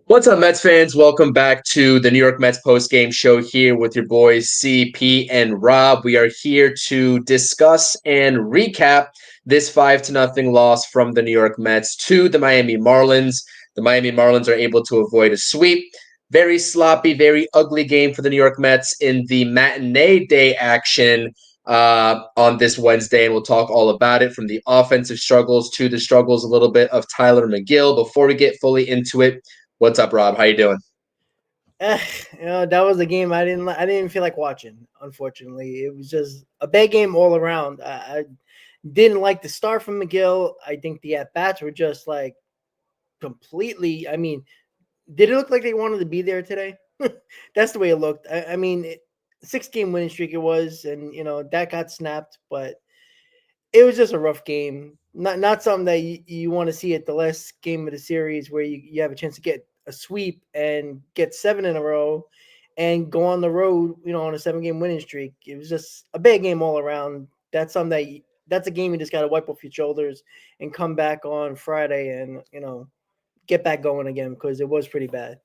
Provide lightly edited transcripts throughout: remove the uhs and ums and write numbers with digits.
What's up, Mets fans? Welcome back to the New York Mets postgame show here with your boys CP and Rob. We are here to discuss and recap this 5-0 loss from the New York Mets to the Miami Marlins. The Miami Marlins are able to avoid a sweep. Very sloppy, very ugly game for the New York Mets in the matinee day action on this Wednesday, and we'll talk all about it from the offensive struggles to the struggles a little bit of Tyler McGill. Before we get fully into it, what's up, Rob? How you doing? Eh, that was a game I didn't feel like watching. Unfortunately, it was just a bad game all around. I didn't like the start from McGill. I think the at bats were just like completely. I mean, did it look like they wanted to be there today? That's the way it looked. 6-game winning streak it was, and that got snapped. But it was just a rough game. Not something that you want to see at the last game of the series where you have a chance to get a sweep and get 7 in a row and go on the road, on a 7-game winning streak. It was just a bad game all around. That's something that's a game you just got to wipe off your shoulders and come back on Friday and, get back going again because it was pretty bad.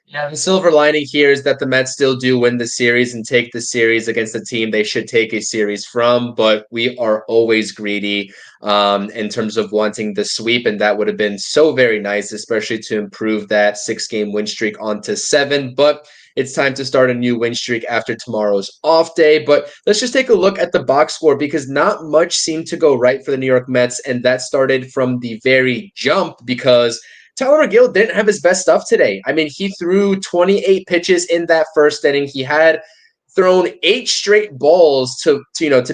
Yeah, the silver lining here is that the Mets still do win the series and take the series against the team they should take a series from, but we are always greedy in terms of wanting the sweep, and that would have been so very nice, especially to improve that 6-game win streak onto 7. But it's time to start a new win streak after tomorrow's off day. But let's just take a look at the box score because not much seemed to go right for the New York Mets, and that started from the very jump because Tyler McGill didn't have his best stuff today. I mean, he threw 28 pitches in that first inning. He had thrown 8 straight balls to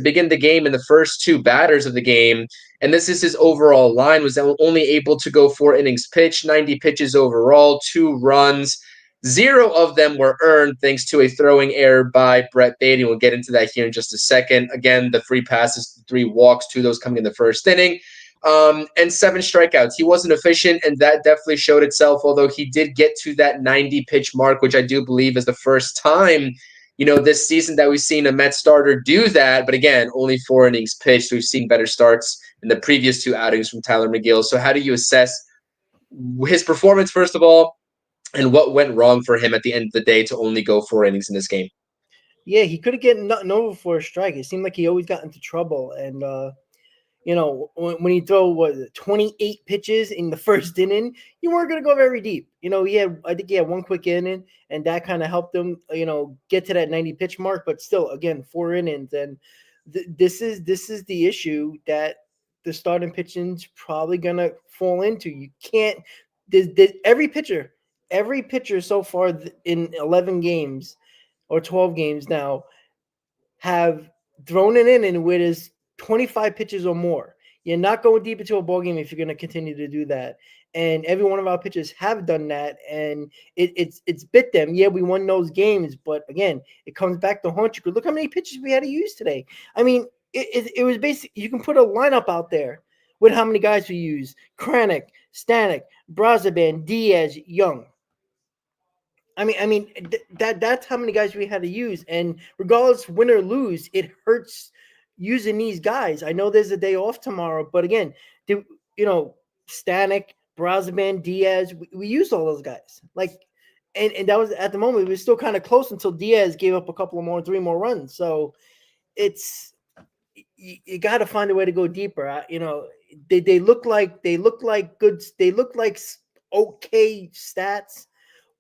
begin the game in the first 2 batters of the game. And this is his overall line, was only able to go 4 innings pitched, 90 pitches overall, 2 runs. 0 of them were earned thanks to a throwing error by Brett Baty. We'll get into that here in just a second. Again, the 3 passes, 3 walks, 2 of those coming in the first inning. And 7 strikeouts. He wasn't efficient, and that definitely showed itself, although he did get to that 90 pitch mark, which I do believe is the first time, this season that we've seen a Mets starter do that. But again, only 4 innings pitched. We've seen better starts in the previous 2 outings from Tyler McGill. So how do you assess his performance, first of all, and what went wrong for him at the end of the day to only go 4 innings in this game? Yeah, he could have gotten nothing over for a strike. It seemed like he always got into trouble. And, when you throw 28 pitches in the first inning, you weren't going to go very deep. I think he had 1 quick inning, and that kind of helped him, get to that 90 pitch mark. But still, again, 4 innings, and this is the issue that the starting pitching's probably going to fall into. You can't. Every pitcher so far in 11 games or 12 games now have thrown an inning with his 25 pitches or more. You're not going deep into a ball game if you're going to continue to do that. And every one of our pitchers have done that, and it's bit them. Yeah, we won those games, but again, it comes back to haunt you. Look how many pitches we had to use today. I mean, it was basic. You can put a lineup out there with how many guys we use: Kranick, Stanek, Brazaban, Diaz, Young. That's how many guys we had to use, and regardless, win or lose, it hurts using these guys. I know there's a day off tomorrow, but again, Stanek, Brazaban, Diaz, we used all those guys. And that was at the moment. We were still kind of close until Diaz gave up a couple of more, 3 more runs. So it's you got to find a way to go deeper. They look like good. They look like okay stats.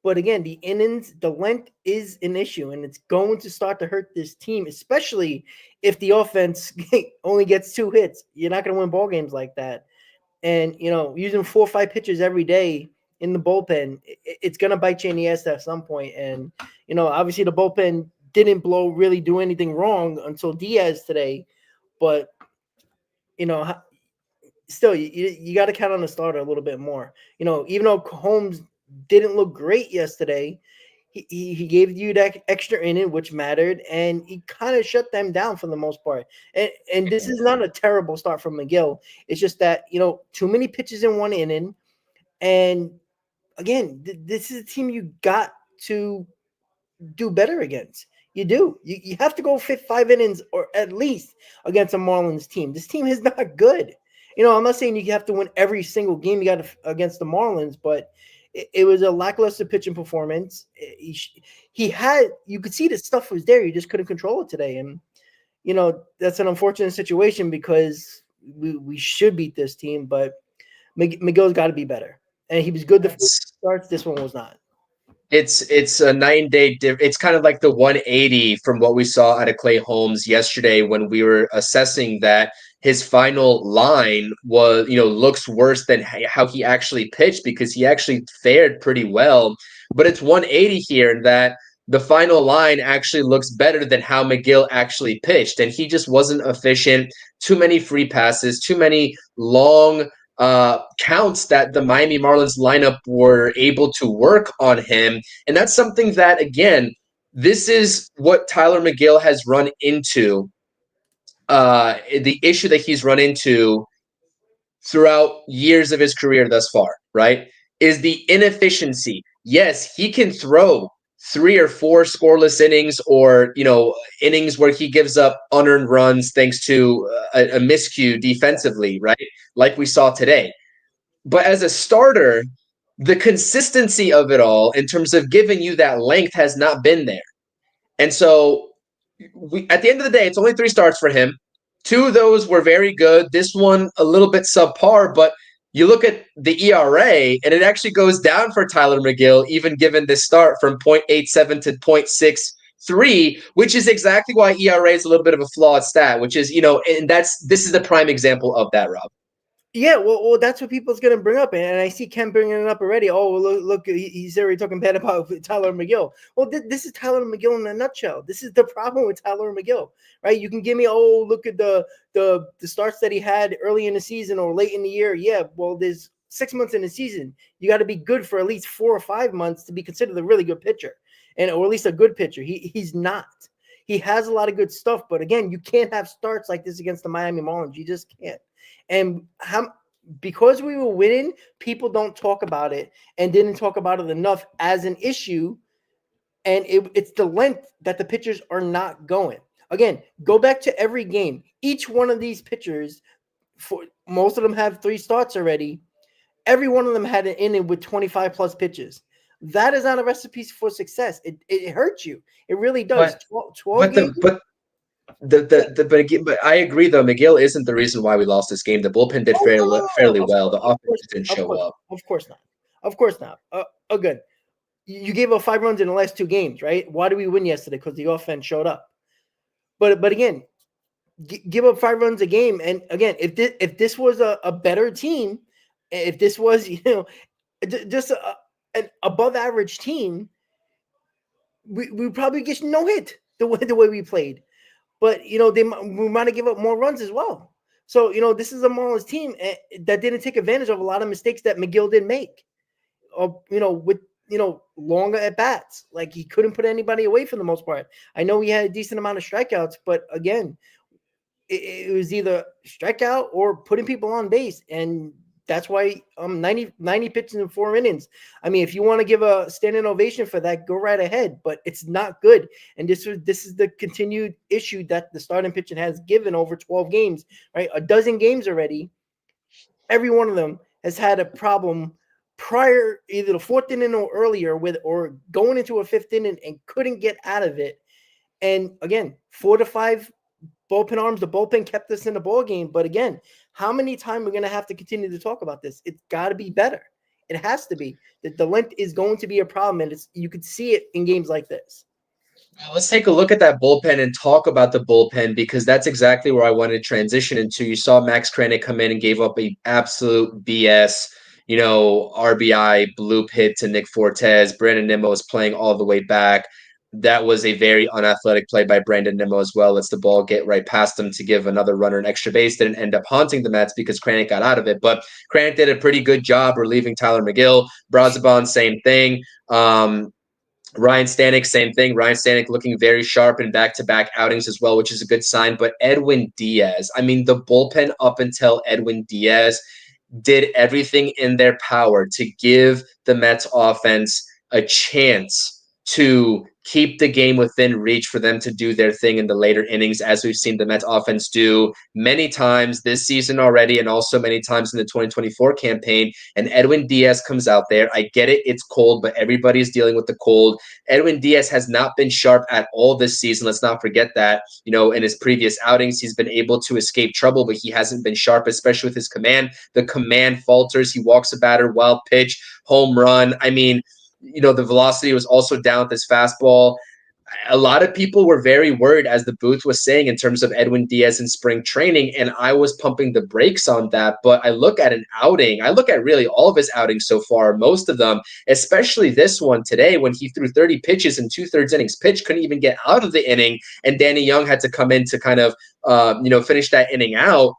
But again, the innings, the length is an issue, and it's going to start to hurt this team, especially if the offense only gets 2 hits. You're not going to win ball games like that. And, using 4 or 5 pitchers every day in the bullpen, it's going to bite you in the ass at some point. And, obviously the bullpen didn't really do anything wrong until Diaz today. But, still, you got to count on the starter a little bit more. Even though Holmes didn't look great yesterday, he gave you that extra inning, which mattered, and he kind of shut them down for the most part. And this is not a terrible start from McGill. It's just that, too many pitches in 1 inning. And again, this is a team you got to do better against. You do. You have to go 5 innings or at least against a Marlins team. This team is not good. I'm not saying you have to win every single game you got against the Marlins, but it was a lackluster pitching performance. He had, you could see the stuff was there. You just couldn't control it today. And, that's an unfortunate situation because we should beat this team, but Miguel's got to be better. And he was good the first starts. This one was not. It's a 9-day it's kind of like the 180 from what we saw out of Clay Holmes yesterday when we were assessing that his final line was, looks worse than how he actually pitched because he actually fared pretty well. But it's 180 here in that the final line actually looks better than how McGill actually pitched. And he just wasn't efficient. Too many free passes, too many long counts that the Miami Marlins lineup were able to work on him. And that's something that, again, this is what Tyler McGill has run into, the issue that he's run into throughout years of his career thus far, right? Is the inefficiency. Yes, he can throw 3 or 4 scoreless innings or, innings where he gives up unearned runs thanks to a miscue defensively, right? Like we saw today. But as a starter, the consistency of it all in terms of giving you that length has not been there. And so at the end of the day, it's only 3 starts for him. 2 of those were very good. This one a little bit subpar, but you look at the ERA, and it actually goes down for Tyler McGill, even given this start from 0.87 to 0.63, which is exactly why ERA is a little bit of a flawed stat, which is, and this is the prime example of that, Rob. Yeah, well, that's what people's going to bring up, and I see Ken bringing it up already. Oh, look, he's already talking bad about Tyler McGill. Well, this is Tyler McGill in a nutshell. This is the problem with Tyler McGill, right? You can give me, look at the starts that he had early in the season or late in the year. Yeah, well, there's 6 months in the season. You got to be good for at least 4 or 5 months to be considered a really good pitcher, or at least a good pitcher. He's not. He has a lot of good stuff, but again, you can't have starts like this against the Miami Marlins. You just can't. And because we were winning, people don't talk about it and didn't talk about it enough as an issue. And it's the length that the pitchers are not going. Again, go back to every game. Each one of these pitchers, for most of them have 3 starts already. Every one of them had an inning with 25 plus pitches. That is not a recipe for success. It hurts you. It really does. 12 games. But I agree though. McGill isn't the reason why we lost this game. The bullpen did fairly well. The offense didn't show up. Of course not. Good. You gave up 5 runs in the last 2 games, right? Why did we win yesterday? Because the offense showed up. But again, give up 5 runs a game. And again, if this was a better team, if this was just an above average team, we probably get no hit the way we played. But, we might have given up more runs as well. So, this is a Marlins team that didn't take advantage of a lot of mistakes that McGill didn't make. Or, with, longer at bats. Like, he couldn't put anybody away for the most part. I know he had a decent amount of strikeouts, but again, it was either strikeout or putting people on base. And that's why 90 pitches in 4 innings. I mean, if you want to give a standing ovation for that, go right ahead. But it's not good. And this is the continued issue that the starting pitching has given over 12 games, right? A dozen games already. Every one of them has had a problem prior, either the 4th inning or earlier, or going into a 5th inning and couldn't get out of it. And again, 4 to 5 bullpen arms. The bullpen kept us in the ball game. But again, how many times we're going to have to continue to talk about this? It's got to be better. It has to be. The length is going to be a problem, and you could see it in games like this. Let's take a look at that bullpen and talk about the bullpen, because that's exactly where I wanted to transition into. You saw Max Kranick come in and gave up a absolute BS, RBI bloop hit to Nick Fortes. Brandon Nimmo is playing all the way back. That was a very unathletic play by Brandon Nimmo as well. Lets the ball get right past him to give another runner an extra base. Didn't end up haunting the Mets because Kranick got out of it. But Kranick did a pretty good job relieving Tyler McGill. Brazoban, same thing. Ryan Stanek, same thing. Ryan Stanek looking very sharp in back-to-back outings as well, which is a good sign. But Edwin Diaz, I mean, the bullpen up until Edwin Diaz did everything in their power to give the Mets offense a chance to keep the game within reach for them to do their thing in the later innings, as we've seen the Mets offense do many times this season already, and also many times in the 2024 campaign. And Edwin Diaz comes out there. I get it, it's cold, but everybody's dealing with the cold. Edwin Diaz has not been sharp at all this season. Let's not forget that. In his previous outings, he's been able to escape trouble, but he hasn't been sharp, especially with his command. The command falters. He walks a batter, wild pitch, home run. I mean, the velocity was also down with his fastball. A lot of people were very worried, as the booth was saying, in terms of Edwin Diaz in spring training, and I was pumping the brakes on that. But I look at an outing, I look at really all of his outings so far, most of them, especially this one today when he threw 30 pitches in 2/3 innings pitch, couldn't even get out of the inning, and Danny Young had to come in to kind of, finish that inning out.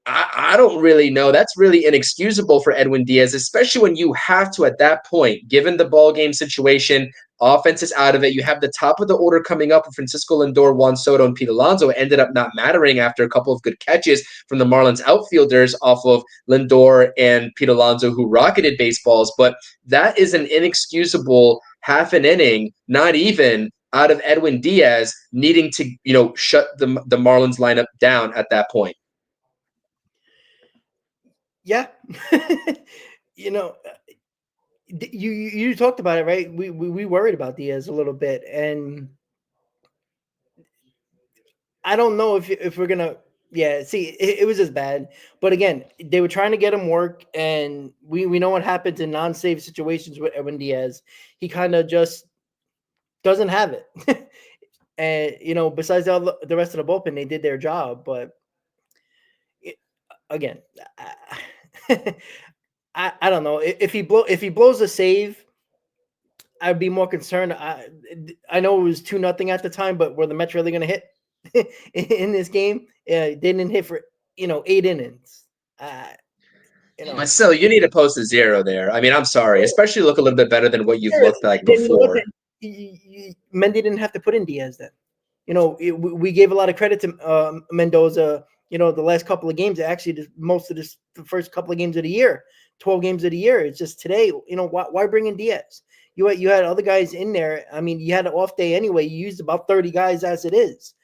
I don't really know. That's really inexcusable for Edwin Diaz, especially when you have to, at that point, given the ball game situation, offense is out of it. You have the top of the order coming up with Francisco Lindor, Juan Soto, and Pete Alonso. It ended up not mattering after a couple of good catches from the Marlins outfielders off of Lindor and Pete Alonso, who rocketed baseballs. But that is an inexcusable half an inning, not even, out of Edwin Diaz needing to, shut the Marlins lineup down at that point. Yeah. you know, you talked about it, right? We worried about Diaz a little bit, and I don't know if we're gonna. Yeah, see, it was as bad, but again, they were trying to get him work, and we know what happens in non-save situations with Edwin Diaz. He kind of just doesn't have it, and besides all the rest of the bullpen, they did their job, but again, I don't know if he blows a save. I'd be more concerned. I know it was 2-0 at the time, but were the Mets really going to hit in this game? They didn't hit for 8 innings. But still, you need to post a 0 there. I mean, I'm sorry, especially look a little bit better than what you've looked like before. Mendy didn't have to put in Diaz then. We gave a lot of credit to Mendoza. The last couple of games, actually, most of the first couple of games of the year, 12 games of the year. It's just today. Why bring in Diaz? You had other guys in there. I mean, you had an off day anyway. You used about 30 guys as it is.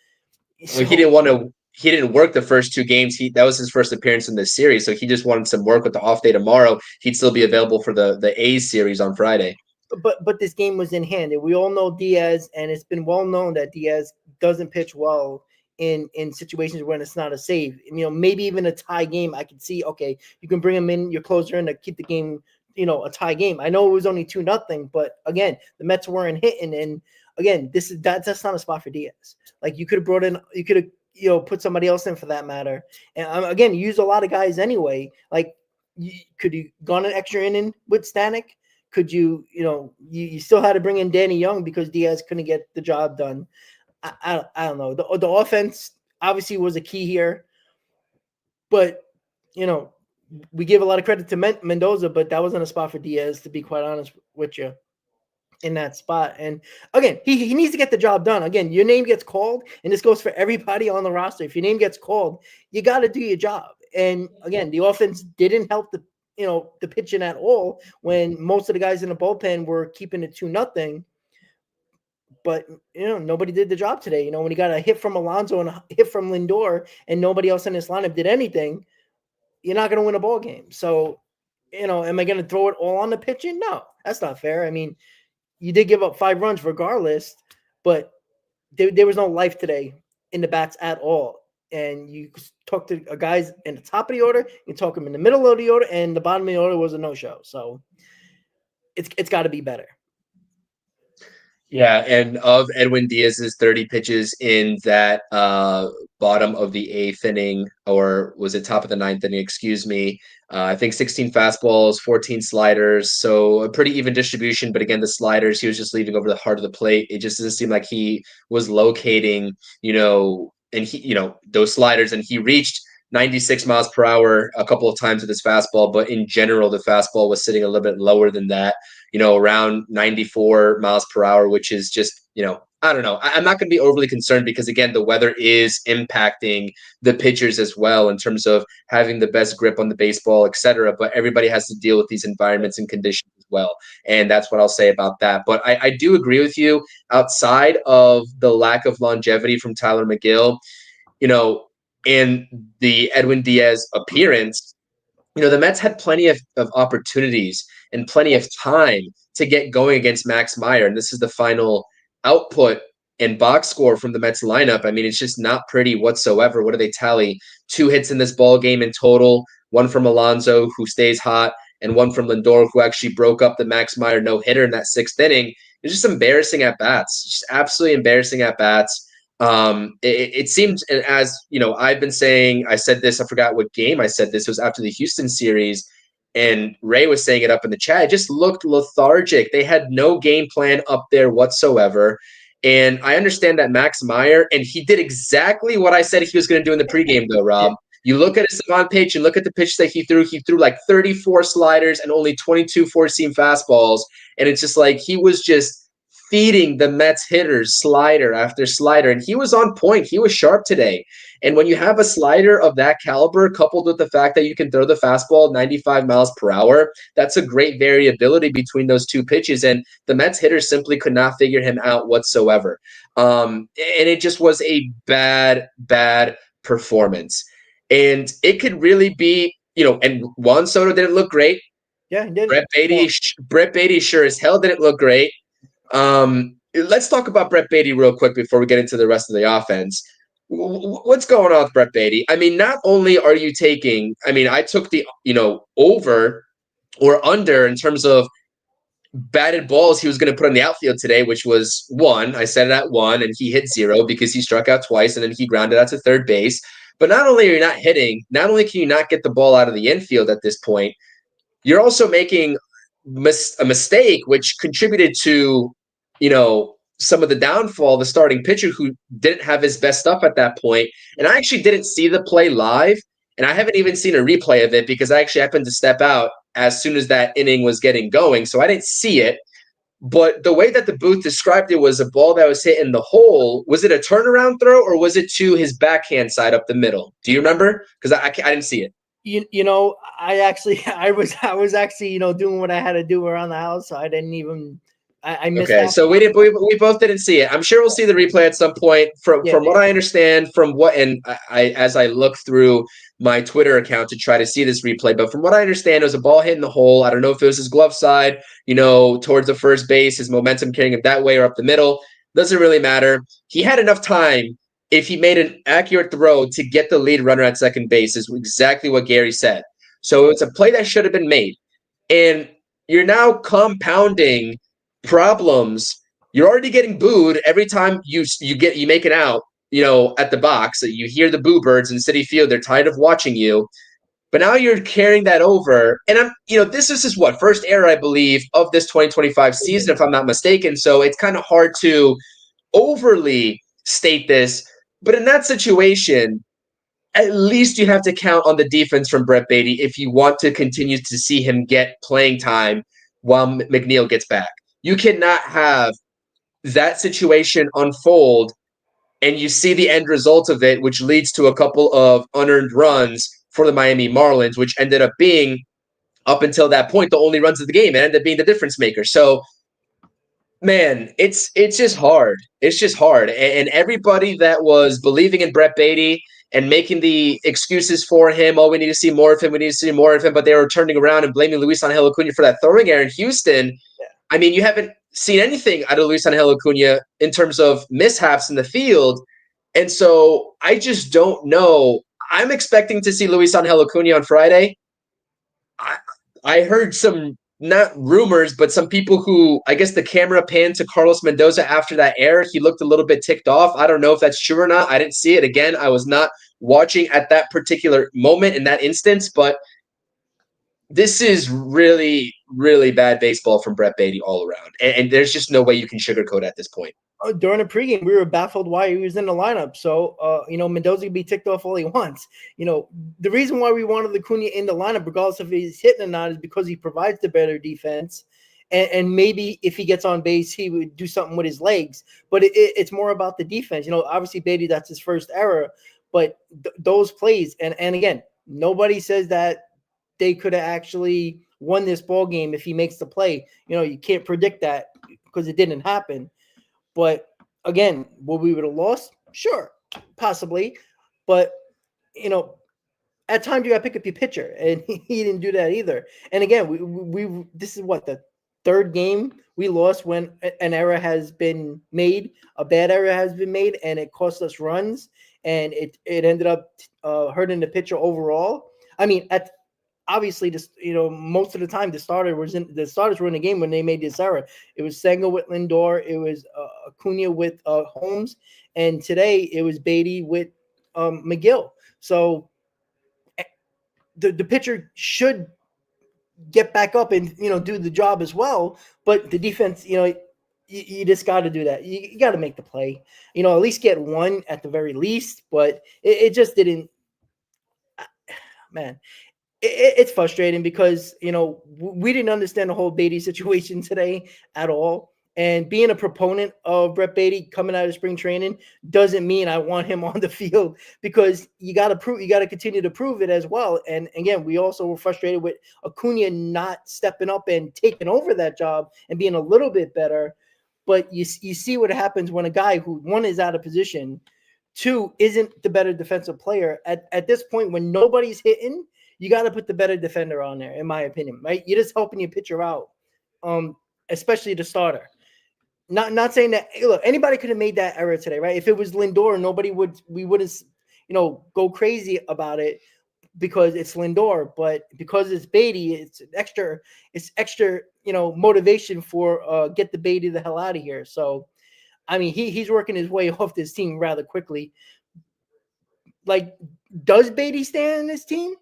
So, he didn't want to. He didn't work the first 2 games. That was his first appearance in this series, so he just wanted some work with the off day tomorrow. He'd still be available for the A's series on Friday. But this game was in hand, and we all know Diaz, and it's been well known that Diaz doesn't pitch well in situations when it's not a save. Maybe even a tie game, I could see. Okay, you can bring him in, your closer, in to keep the game. A tie game. I know it was only 2-0, but again, the Mets weren't hitting, and again, that's not a spot for Diaz. Like, you could have brought in, you could have put somebody else in for that matter, and again, you use a lot of guys anyway. Like, could you gone an extra inning with Stanek? Could you you still had to bring in Danny Young because Diaz couldn't get the job done. I don't know. The offense obviously was a key here, but we give a lot of credit to Mendoza, but that wasn't a spot for Diaz, to be quite honest with you, in that spot. And again, he needs to get the job done. Again, your name gets called, and this goes for everybody on the roster. If your name gets called, you got to do your job. And again, the offense didn't help the pitching at all when most of the guys in the bullpen were keeping it 2-0. But nobody did the job today. When you got a hit from Alonso and a hit from Lindor, and nobody else in this lineup did anything, you're not going to win a ball game. So, am I going to throw it all on the pitching? No, that's not fair. I mean, you did give up 5 runs regardless, but there was no life today in the bats at all. And you talk to guys in the top of the order, you talk them in the middle of the order, and the bottom of the order was a no-show. So it's got to be better. Yeah, and of Edwin Diaz's 30 pitches in that bottom of the 8th inning, or was it top of the 9th inning, excuse me, I think 16 fastballs, 14 sliders, so a pretty even distribution. But again, the sliders, he was just leaving over the heart of the plate. It just doesn't seem like he was locating, and he, those sliders, and he reached 96 miles per hour a couple of times with his fastball, but in general, the fastball was sitting a little bit lower than that, around 94 miles per hour, which is just, I don't know. I'm not going to be overly concerned because, again, the weather is impacting the pitchers as well in terms of having the best grip on the baseball, etc. But everybody has to deal with these environments and conditions as well. And that's what I'll say about that. But I do agree with you. Outside of the lack of longevity from Tyler McGill, you know, in the Edwin Diaz appearance, the Mets had plenty of opportunities and plenty of time to get going against Max Meyer. And this is the final output and box score from the Mets lineup. I mean, it's just not pretty whatsoever. What do they tally? 2 hits in this ball game in total, one from Alonso, who stays hot, and one from Lindor, who actually broke up the Max Meyer no-hitter in that 6th inning. It's just embarrassing at bats, just absolutely embarrassing at bats. It seemed, and as I've been saying, I said this, I forgot what game I said this, it was after the Houston series, and Ray was saying it up in the chat. It just looked lethargic. They had no game plan up there whatsoever. And I understand that Max Meyer, and he did exactly what I said he was going to do in the pregame, though, Rob. You look at his Savant page and look at the pitch that he threw. He threw like 34 sliders and only 22 four-seam fastballs. And it's just like he was just feeding the Mets hitters slider after slider. And he was on point. He was sharp today. And when you have a slider of that caliber, coupled with the fact that you can throw the fastball 95 miles per hour, that's a great variability between those two pitches. And the Mets hitters simply could not figure him out whatsoever. And it just was a bad, bad performance. And it could really be, and Juan Soto didn't look great. Yeah, he did. Brett Beatty sure as hell didn't look great. Let's talk about Brett Beatty real quick before we get into the rest of the offense. What's going on with Brett Beatty? I mean, not only are you taking, I took the, over or under in terms of batted balls he was going to put on the outfield today, which was 1. I said it at 1, and he hit 0 because he struck out twice, and then he grounded out to third base. But not only are you not hitting, not only can you not get the ball out of the infield at this point, you're also making a mistake, which contributed to, some of the downfall of the starting pitcher who didn't have his best stuff at that point. And I actually didn't see the play live, and I haven't even seen a replay of it because I actually happened to step out as soon as that inning was getting going. So I didn't see it. But the way that the booth described it was a ball that was hit in the hole. Was it a turnaround throw or was it to his backhand side up the middle? Do you remember? Because I didn't see it. I was actually doing what I had to do around the house, so I didn't even I missed. Okay, so we both didn't see it. I'm sure we'll see the replay at some point. From what I understand, I as I look through my Twitter account to try to see this replay, but from what I understand, it was a ball hit in the hole. I don't know if it was his glove side, towards the first base, his momentum carrying it that way or up the middle. Doesn't really matter. He had enough time. If he made an accurate throw to get the lead runner at second base, is exactly what Gary said. So it's a play that should have been made. And you're now compounding problems. You're already getting booed every time you make an out, at the box. You hear the boo birds in Citi Field. They're tired of watching you. But now you're carrying that over. And this is his first error, I believe, of this 2025 season, if I'm not mistaken. So it's kind of hard to overly state this. But in that situation, at least you have to count on the defense from Brett Beatty if you want to continue to see him get playing time while McNeil gets back. You cannot have that situation unfold and you see the end result of it, which leads to a couple of unearned runs for the Miami Marlins, which ended up being, up until that point, the only runs of the game. It ended up being the difference maker. So, man, it's just hard. It's just hard. And everybody that was believing in Brett Beatty and making the excuses for him, we need to see more of him, we need to see more of him, but they were turning around and blaming Luis Angel Acuna for that throwing error in Houston. I mean, you haven't seen anything out of Luis Angel Acuna in terms of mishaps in the field. And so I just don't know. I'm expecting to see Luis Angel Acuna on Friday. I heard some, not rumors, but some people who, I guess the camera panned to Carlos Mendoza after that error. He looked a little bit ticked off. I don't know if that's true or not. I didn't see it. Again, I was not watching at that particular moment in that instance, but this is really, really bad baseball from Brett Beatty all around. And there's just no way you can sugarcoat at this point. During the pregame, we were baffled why he was in the lineup. So, Mendoza can be ticked off all he wants. The reason why we wanted Acuna in the lineup, regardless if he's hitting or not, is because he provides the better defense. And maybe if he gets on base, he would do something with his legs. But it's more about the defense. Obviously, Beatty, that's his first error. But those plays, and again, nobody says that they could have actually won this ball game if he makes the play. You can't predict that because it didn't happen. But again, what we would have lost, sure, possibly. But you know, at times you got to pick up your pitcher, and he didn't do that either. And again, we this is what the third game we lost when an error has been made, a bad error has been made, and it cost us runs, and it ended up hurting the pitcher overall. I mean, obviously, this most of the time the starters were in the game when they made this error. It was Senga with Lindor, it was Acuna with Holmes, and today it was Beatty with McGill. So the pitcher should get back up and do the job as well. But the defense, you just got to do that. You got to make the play. At least get one at the very least. But it just didn't. Man, it's frustrating because we didn't understand the whole Beatty situation today at all. And being a proponent of Brett Beatty coming out of spring training doesn't mean I want him on the field, because you got to continue to prove it as well. And again, we also were frustrated with Acuna not stepping up and taking over that job and being a little bit better. But you see what happens when a guy who, one, is out of position, two, isn't the better defensive player. At this point, when nobody's hitting, you got to put the better defender on there, in my opinion, right? You're just helping your pitcher out, especially the starter. Not saying that, look, anybody could have made that error today, right? If it was Lindor, we wouldn't, go crazy about it because it's Lindor. But because it's Beatty, it's extra, motivation for get the Beatty the hell out of here. So, I mean, he's working his way off this team rather quickly. Like, does Beatty stay in this team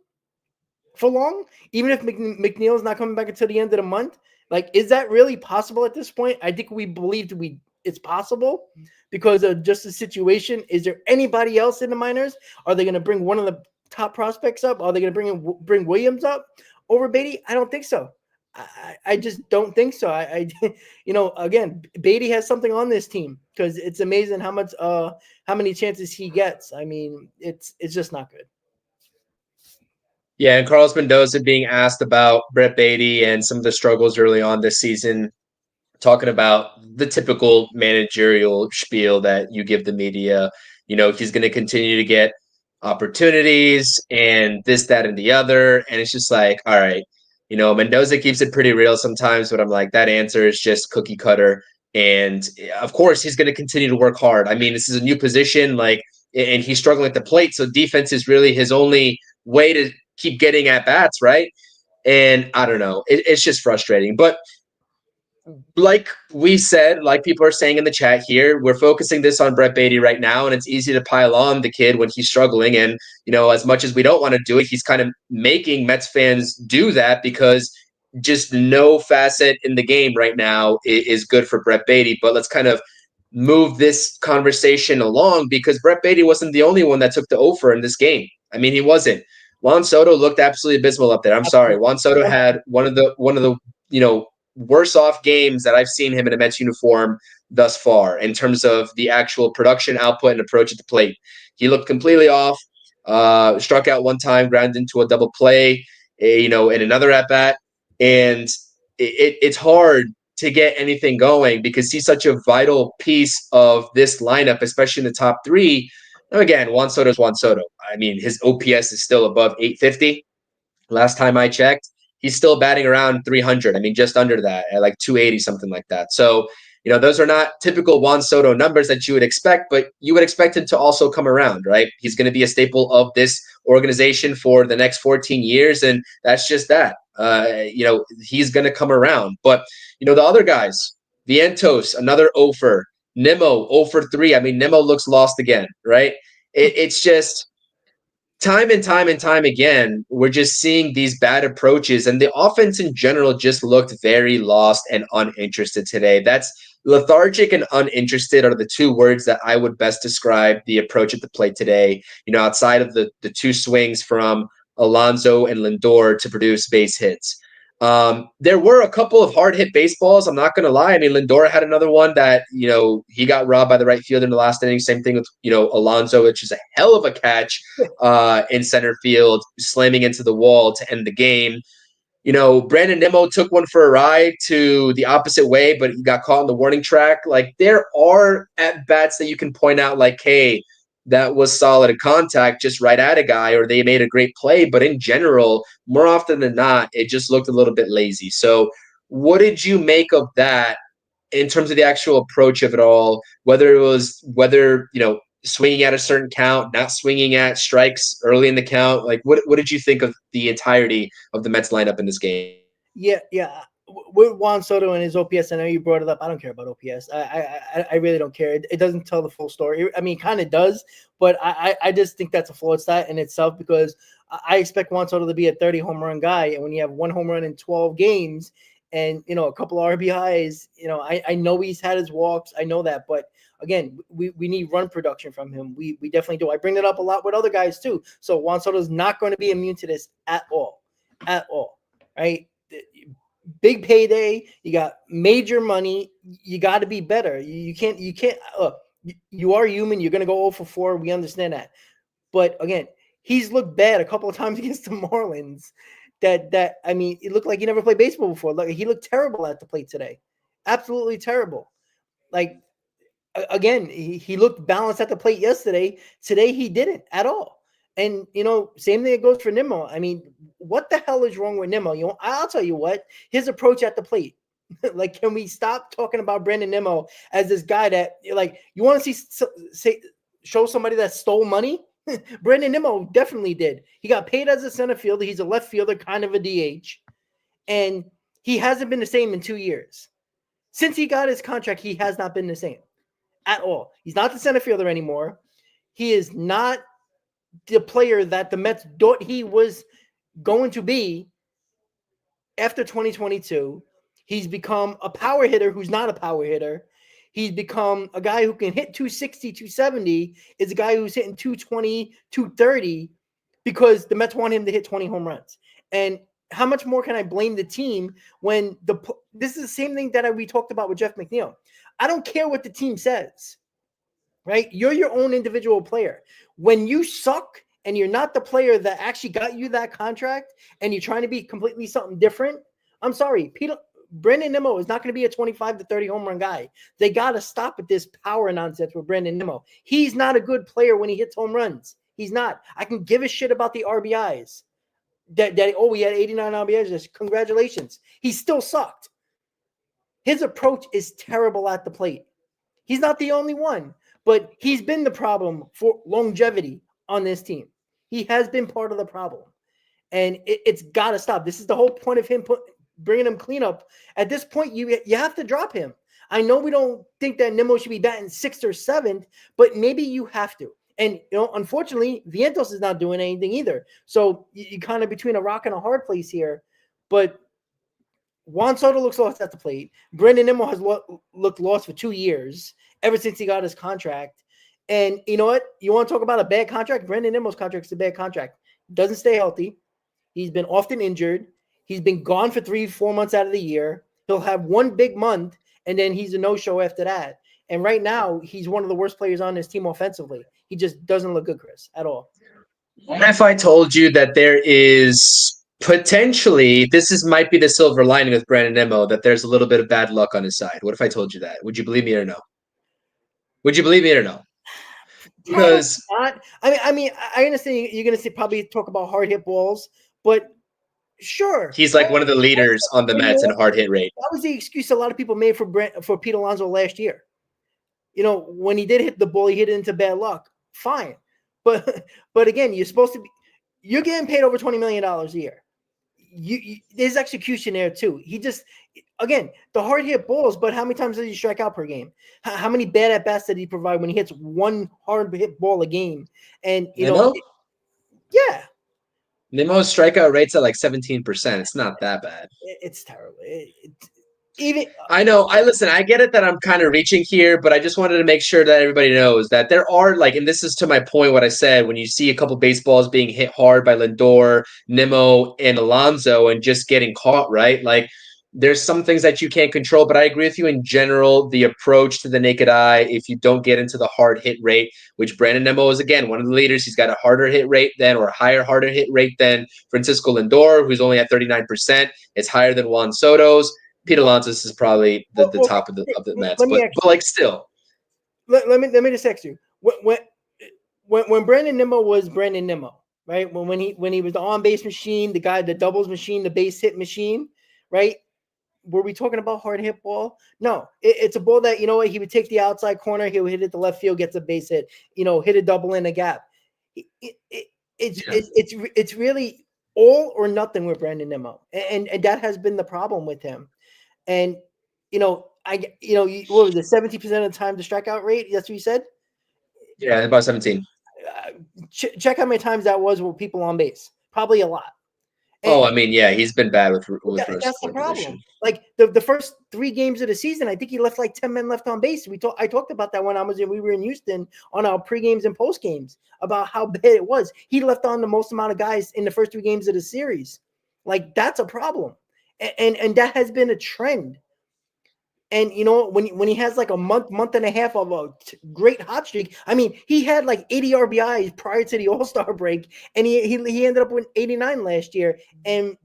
for long? Even if McNeil's not coming back until the end of the month? Like, is that really possible at this point? I think we believed it's possible because of just the situation. Is there anybody else in the minors? Are they going to bring one of the top prospects up? Are they going to bring Williams up over Beatty? I don't think so. I just don't think so. Again, Beatty has something on this team, because it's amazing how many chances he gets. I mean, it's just not good. Yeah, and Carlos Mendoza being asked about Brett Beatty and some of the struggles early on this season, talking about the typical managerial spiel that you give the media. He's going to continue to get opportunities and this, that, and the other. And it's just like, all right, Mendoza keeps it pretty real sometimes, but I'm like, that answer is just cookie cutter. And of course, he's going to continue to work hard. I mean, this is a new position, and he's struggling at the plate. So defense is really his only way to keep getting at bats, right? And I don't know. It's just frustrating. But like we said, like people are saying in the chat here, we're focusing this on Brett Beatty right now, and it's easy to pile on the kid when he's struggling. And, as much as we don't want to do it, he's kind of making Mets fans do that, because just no facet in the game right now is good for Brett Beatty. But let's kind of move this conversation along, because Brett Beatty wasn't the only one that took the over in this game. I mean, he wasn't. Juan Soto looked absolutely abysmal up there. I'm sorry. Juan Soto had one of the worse off games that I've seen him in a Mets uniform thus far in terms of the actual production output and approach at the plate. He looked completely off, struck out one time, grounded into a double play, in another at bat. And it's hard to get anything going because he's such a vital piece of this lineup, especially in the top three. Now, again, Juan Soto's Juan Soto. I mean, his OPS is still above 850. Last time I checked, he's still batting around 300. I mean, just under that, at like 280, something like that. So, those are not typical Juan Soto numbers that you would expect, but you would expect him to also come around, right? He's going to be a staple of this organization for the next 14 years, and that's just that. He's going to come around. But, the other guys, Vientos, another 0 for, Nimmo, 0 for 3. I mean, Nimmo looks lost again, right? It's just time and time again, we're just seeing these bad approaches, and the offense in general just looked very lost and uninterested today. That's lethargic and uninterested are the two words that I would best describe the approach at the plate today. Outside of the two swings from Alonso and Lindor to produce base hits. There were a couple of hard hit baseballs. I'm not going to lie. I mean, Lindor had another one that, he got robbed by the right fielder in the last inning. Same thing with, Alonso, which is a hell of a catch in center field, slamming into the wall to end the game. Brandon Nimmo took one for a ride to the opposite way, but he got caught on the warning track. Like, there are at bats that you can point out, like, hey, that was solid contact, just right at a guy, or they made a great play. But in general, more often than not, it just looked a little bit lazy. So, what did you make of that in terms of the actual approach of it all? Whether swinging at a certain count, not swinging at strikes early in the count. Like, what did you think of the entirety of the Mets lineup in this game? Yeah, yeah. With Juan Soto and his OPS, I know you brought it up. I don't care about OPS. I really don't care. It doesn't tell the full story. I mean, it kind of does, but I just think that's a flawed stat in itself, because I expect Juan Soto to be a 30 home run guy, and when you have one home run in 12 games and a couple of RBIs, I know he's had his walks. I know that, but again, we need run production from him. We definitely do. I bring it up a lot with other guys too. So Juan Soto is not going to be immune to this at all, right? Big payday, you got major money, you got to be better. You can't you are human, you're going to go 0 for 4, we understand that. But again, he's looked bad a couple of times against the Marlins. I mean, it looked like he never played baseball before. Like, he looked terrible at the plate today. Absolutely terrible. Like, again, he looked balanced at the plate yesterday. Today he didn't at all. And, same thing that goes for Nimmo. I mean, what the hell is wrong with Nimmo? I'll tell you what, his approach at the plate. Like, can we stop talking about Brandon Nimmo as this guy that, like, you want to show somebody that stole money? Brandon Nimmo definitely did. He got paid as a center fielder. He's a left fielder, kind of a DH. And he hasn't been the same in 2 years. Since he got his contract, he has not been the same at all. He's not the center fielder anymore. He is not the player that the Mets thought he was going to be after 2022. He's become a power hitter who's not a power hitter. He's become a guy who can hit 260, 270, is a guy who's hitting 220, 230 because the Mets want him to hit 20 home runs. And how much more can I blame the team when this is the same thing that we talked about with Jeff McNeil. I don't care what the team says. Right? You're your own individual player. When you suck and you're not the player that actually got you that contract and you're trying to be completely something different, I'm sorry, Brandon Nimmo is not going to be a 25 to 30 home run guy. They got to stop with this power nonsense with Brandon Nimmo. He's not a good player when he hits home runs. He's not. I can give a shit about the RBIs. We had 89 RBIs. Congratulations. He still sucked. His approach is terrible at the plate. He's not the only one. But he's been the problem for longevity on this team. He has been part of the problem. And it's got to stop. This is the whole point of him bringing him cleanup. At this point, you have to drop him. I know we don't think that Nimmo should be batting 6th or 7th, but maybe you have to. And, unfortunately, Vientos is not doing anything either. So you're kind of between a rock and a hard place here. But Juan Soto looks lost at the plate. Brandon Nimmo has looked lost for 2 years, ever since he got his contract. And you know what? You want to talk about a bad contract? Brandon Nimmo's contract is a bad contract. Doesn't stay healthy. He's been often injured. He's been gone for 3-4 months out of the year. He'll have one big month, and then he's a no-show after that. And right now, he's one of the worst players on his team offensively. He just doesn't look good, Chris, at all. What if I told you that there is potentially, might be the silver lining with Brandon Nimmo, that there's a little bit of bad luck on his side? What if I told you that? Would you believe me or no? Would you believe me or no? Because I mean, I understand you're going to probably talk about hard hit balls, but sure, he's like one of the leaders on the Mets in hard hit rate. That was the excuse a lot of people made for Pete Alonso last year. When he did hit the ball, he hit it into bad luck. Fine, but again, you're getting paid over $20 million a year. There's execution there too. He just, again, the hard hit balls, but how many times does he strike out per game? How many bad at bats did he provide when he hits one hard hit ball a game? And yeah, Nimmo's strikeout rate's at like 17%. It's not that bad. It's terrible. even I know. I listen. I get it that I'm kind of reaching here, but I just wanted to make sure that everybody knows that there are like, and this is to my point. What I said when you see a couple baseballs being hit hard by Lindor, Nimmo, and Alonso, and just getting caught, right? Like, there's some things that you can't control. But I agree with you in general. The approach to the naked eye, if you don't get into the hard hit rate, which Brandon Nimmo is again one of the leaders, he's got a harder hit rate than or a higher harder hit rate than Francisco Lindor, who's only at 39%. It's higher than Juan Soto's. Pete well, Alonso is probably the well, top of the Mets, let me but like still, let me just ask you when Brandon Nimmo was Brandon Nimmo, right? When he was the on base machine, the guy, the doubles machine, the base hit machine, right? Were we talking about hard hit ball? No, it's a ball that, you know what, he would take the outside corner, he would hit it to left field, gets a base hit, you know, hit a double in a gap. yeah, It's really all or nothing with Brandon Nimmo, and that has been the problem with him. And what was it, 70% of the time the strikeout rate? That's what you said. yeah, about 17. Uh, check how many times that was with people on base. Probably a lot. And, Oh, I mean, yeah, he's been bad with runners that's the scoring position. problem. Like the first 3 games of the season, I think he left like 10 men left on base. I talked about that when we were in Houston on our pre games and post games about how bad it was. He left on the most amount of guys in the first 3 games of the series. Like that's a problem, and that has been a trend. And you know, when he has like a month and a half of a great hot streak, I mean, he had like 80 RBIs prior to the All-Star break, and he ended up with 89 last year. And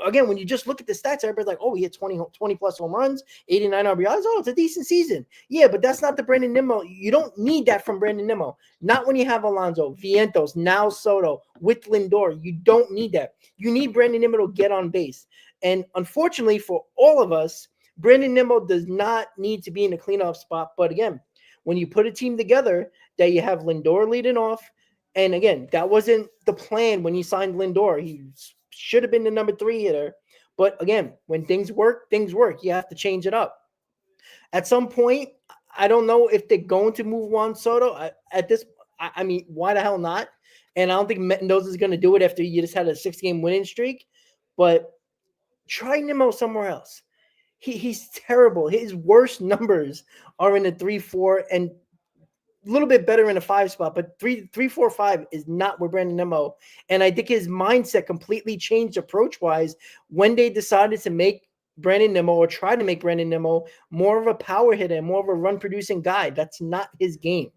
again, when you just look at the stats, everybody's like, oh, he had 20 plus home runs, 89 RBIs. Oh, it's a decent season. Yeah, but that's not the Brandon Nimmo. You don't need that from Brandon Nimmo. Not when you have Alonso, Vientos, now Soto, with Lindor. You don't need that. You need Brandon Nimmo to get on base. And unfortunately for all of us, Brandon Nimmo does not need to be in the cleanup spot. But again, when you put a team together that you have Lindor leading off, and again, that wasn't the plan when you signed Lindor. He should have been the number 3 hitter. But again, when things work, things work. You have to change it up. At some point, I don't know if they're going to move Juan Soto. I mean, why the hell not? And I don't think Mendoza is going to do it after you just had a 6-game winning streak. But try Nimmo somewhere else. He's terrible. His worst numbers are in the 3-4 and a little bit better in the 5 spot, but 3-4-5 is not where Brandon Nimmo. And I think his mindset completely changed approach wise when they decided to make Brandon Nimmo or try to make Brandon Nimmo more of a power hitter, more of a run producing guy. That's not his game.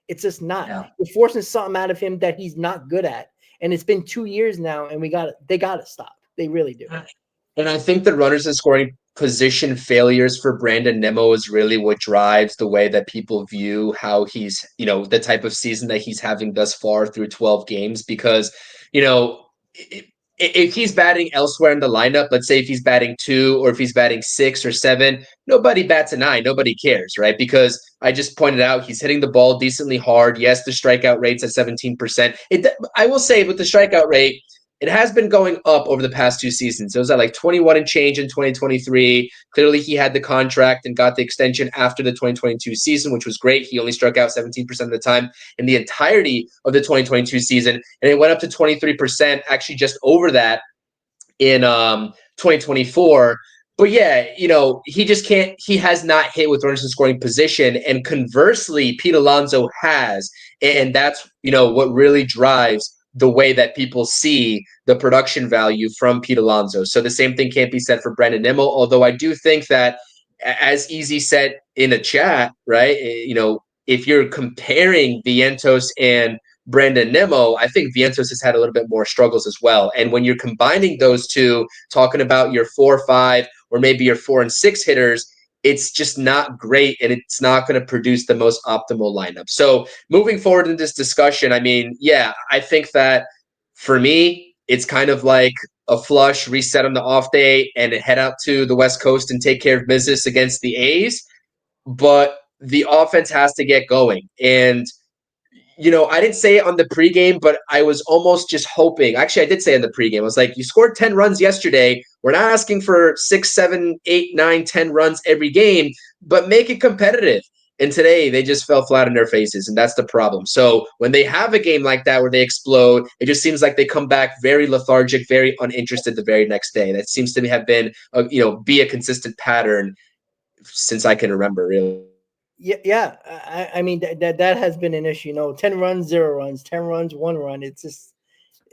It's just not. Yeah. You're forcing something out of him that he's not good at. And it's been 2 years now, and they got to stop. They really do. And I think the runners in scoring position failures for Brandon Nimmo is really what drives the way that people view how he's, the type of season that he's having thus far through 12 games. Because, if he's batting elsewhere in the lineup, let's say if he's batting 2 or if he's batting 6 or 7, nobody bats an eye. Nobody cares, right? Because I just pointed out he's hitting the ball decently hard. Yes, the strikeout rate's at 17%. I will say with the strikeout rate, it has been going up over the past 2 seasons. It was at like 21 and change in 2023. Clearly, he had the contract and got the extension after the 2022 season, which was great. He only struck out 17% of the time in the entirety of the 2022 season. And it went up to 23%, actually just over that in 2024. But yeah, he just can't, he has not hit with runners in scoring position. And conversely, Pete Alonso has. And that's, what really drives the way that people see the production value from Pete Alonso. So the same thing can't be said for Brandon Nimmo, although I do think that, as Easy said in a chat, right, if you're comparing Vientos and Brandon Nimmo, I think Vientos has had a little bit more struggles as well. And when you're combining those two, talking about your 4-5 or maybe your 4 and 6 hitters, it's just not great, and it's not going to produce the most optimal lineup. So moving forward in this discussion, I mean, yeah, I think that for me, it's kind of like a flush, reset on the off day, and head out to the West Coast and take care of business against the A's. But the offense has to get going. And I didn't say it on the pregame, but I was almost just hoping. Actually, I did say in the pregame. I was like, you scored 10 runs yesterday. We're not asking for 6, 7, 8, 9, 10 runs every game, but make it competitive. And today they just fell flat on their faces, and that's the problem. So when they have a game like that where they explode, it just seems like they come back very lethargic, very uninterested the very next day. That seems to have been, be a consistent pattern since I can remember, really. Yeah. I mean that has been an issue. 10 runs, 0 runs, 10 runs, 1 run. It's just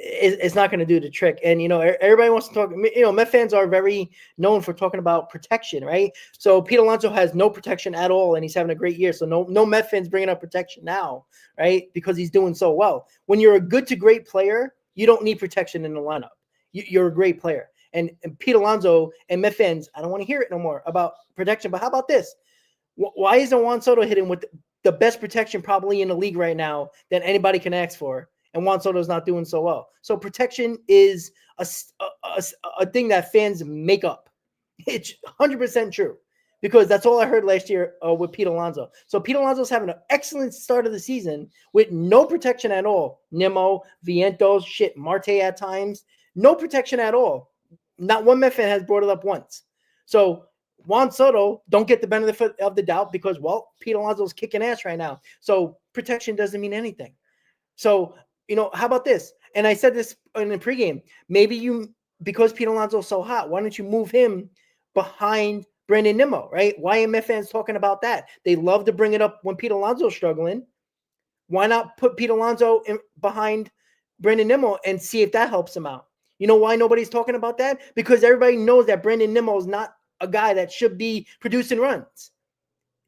it's not going to do the trick. And everybody wants to talk. Met fans are very known for talking about protection, right? So Pete Alonso has no protection at all, and he's having a great year. So no Met fans bringing up protection now, right? Because he's doing so well. When you're a good to great player, you don't need protection in the lineup. You're a great player. And Pete Alonso and Met fans, I don't want to hear it no more about protection. But how about this? Why isn't Juan Soto hitting with the best protection probably in the league right now that anybody can ask for? And Juan Soto's not doing so well. So protection is a thing that fans make up. It's 100% true because that's all I heard last year with Pete Alonso. So Pete Alonso's having an excellent start of the season with no protection at all. Nimmo, Vientos, Marte at times. No protection at all. Not one Met fan has brought it up once. So Juan Soto don't get the benefit of the doubt because, Pete Alonso's kicking ass right now. So protection doesn't mean anything. So, how about this? And I said this in the pregame. Maybe because Pete Alonso's so hot, why don't you move him behind Brandon Nimmo, right? Why are Met fans talking about that? They love to bring it up when Pete Alonso's struggling. Why not put Pete Alonso behind Brandon Nimmo and see if that helps him out? You know why nobody's talking about that? Because everybody knows that Brandon Nimmo is not a guy that should be producing runs.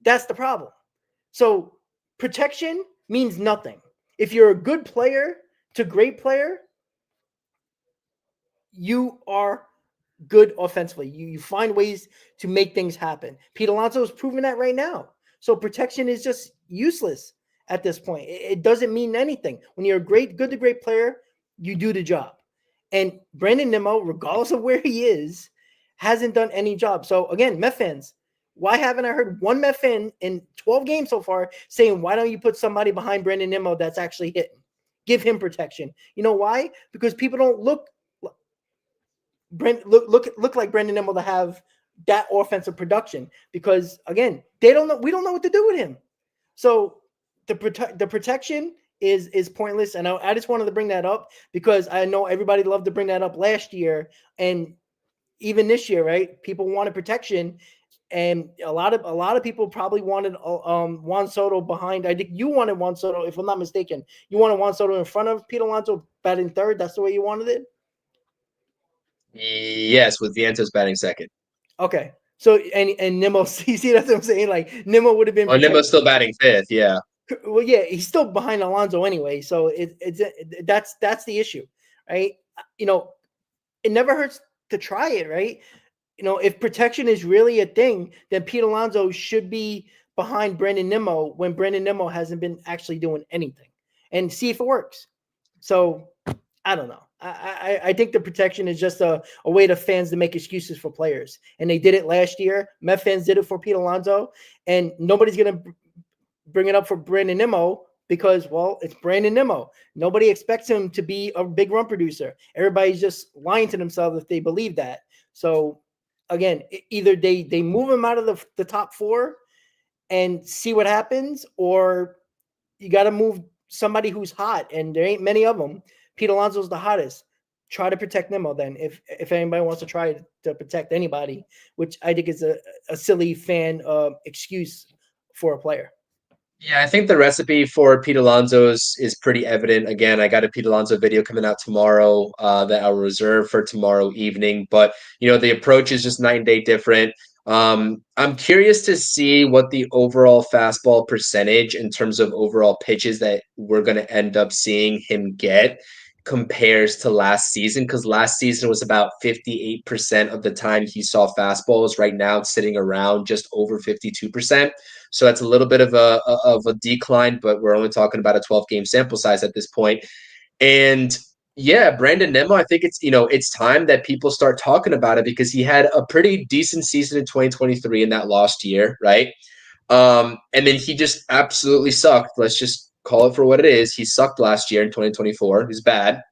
That's the problem. So protection means nothing. If you're a good player to great player, you are good offensively. You find ways to make things happen. Pete Alonso is proving that right now. So protection is just useless at this point. It doesn't mean anything. When you're a good to great player, you do the job. And Brandon Nimmo, regardless of where he is, hasn't done any job. So again, Met fans, why haven't I heard one Met fan in 12 games so far saying, why don't you put somebody behind Brandon Nimmo that's actually hitting? Give him protection. You know why? Because people don't look like Brandon Nimmo to have that offensive production. Because again, they don't know. We don't know what to do with him. So the protection is pointless. And I just wanted to bring that up because I know everybody loved to bring that up last year and even this year, right? People wanted protection, and a lot of people probably wanted Juan Soto behind. I think you wanted Juan Soto, if I'm not mistaken. You wanted Juan Soto in front of Pete Alonso batting third. That's the way you wanted it. Yes, with Vientos batting second. Okay. So and Nimmo, you see that's what I'm saying. Like Nimmo would have been. Oh, Nimmo's still batting fifth. Yeah. Well, yeah, he's still behind Alonso anyway. So that's the issue, right? It never hurts to try it, right? If protection is really a thing, then Pete Alonso should be behind Brandon Nimmo when Brandon Nimmo hasn't been actually doing anything, and see if it works. So I don't know. I think the protection is just a way to fans to make excuses for players, and they did it last year. Met fans did it for Pete Alonso, and nobody's gonna bring it up for Brandon Nimmo because, it's Brandon Nimmo. Nobody expects him to be a big run producer. Everybody's just lying to themselves if they believe that. So again, either they move him out of the top four and see what happens, or you got to move somebody who's hot, and there ain't many of them. Pete Alonso's the hottest. Try to protect Nimmo then, if anybody wants to try to protect anybody, which I think is a silly fan excuse for a player. Yeah, I think the recipe for Pete Alonso's is pretty evident. Again, I got a Pete Alonso video coming out tomorrow that I'll reserve for tomorrow evening. But, the approach is just night and day different. I'm curious to see what the overall fastball percentage in terms of overall pitches that we're going to end up seeing him get compares to last season, because last season was about 58% of the time he saw fastballs. Right now it's sitting around just over 52%. So that's a little bit of a decline, but we're only talking about a 12-game sample size at this point. And yeah, Brandon Nimmo, I think it's time that people start talking about it, because he had a pretty decent season in 2023 in that lost year, right? And then he just absolutely sucked. Let's just call it for what it is. He sucked last year in 2024. He's bad.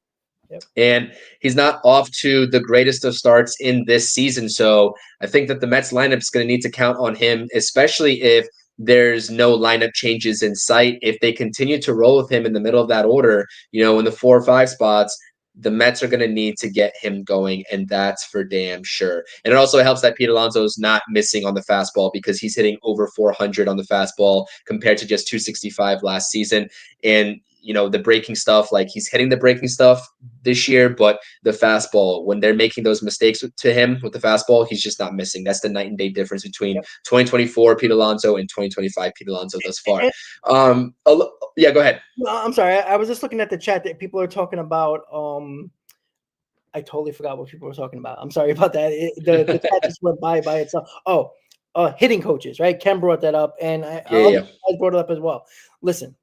Yep. And he's not off to the greatest of starts in this season. So I think that the Mets lineup is going to need to count on him, especially if there's no lineup changes in sight. If they continue to roll with him in the middle of that order, in the 4 or 5 spots, the Mets are going to need to get him going, and that's for damn sure. And it also helps that Pete Alonso is not missing on the fastball because he's hitting over 400 on the fastball compared to just 265 last season. And the breaking stuff, like he's hitting the breaking stuff this year, but the fastball, when they're making those mistakes to him with the fastball, he's just not missing. That's the night and day difference between Yep. 2024 Pete Alonso and 2025 Pete Alonso thus far. And, Yeah, go ahead. I'm sorry. I was just looking at the chat that people are talking about. I totally forgot what people were talking about. I'm sorry about that. The chat just went by itself. Oh, hitting coaches, right? Ken brought that up, and Yeah. I brought it up as well. Listen,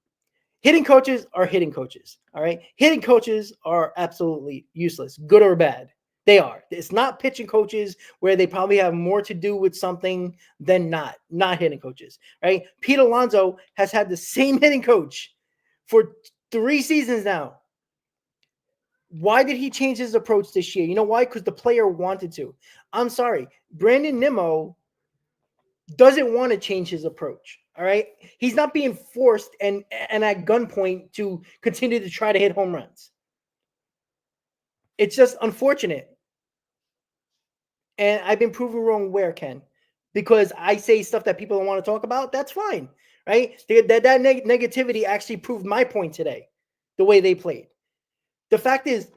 hitting coaches are hitting coaches. All right, hitting coaches are absolutely useless, good or bad. They are. It's not pitching coaches where they probably have more to do with something than not hitting coaches, right? Pete Alonso has had the same hitting coach for 3 seasons now. Why did he change his approach this year? You know why? Because the player wanted to. I'm sorry. Brandon Nimmo doesn't want to change his approach. All right. He's not being forced and at gunpoint to continue to try to hit home runs. It's just unfortunate. And I've been proven wrong where, Ken? Because I say stuff that people don't want to talk about. That's fine. Right. That negativity actually proved my point today, the way they played. The fact is,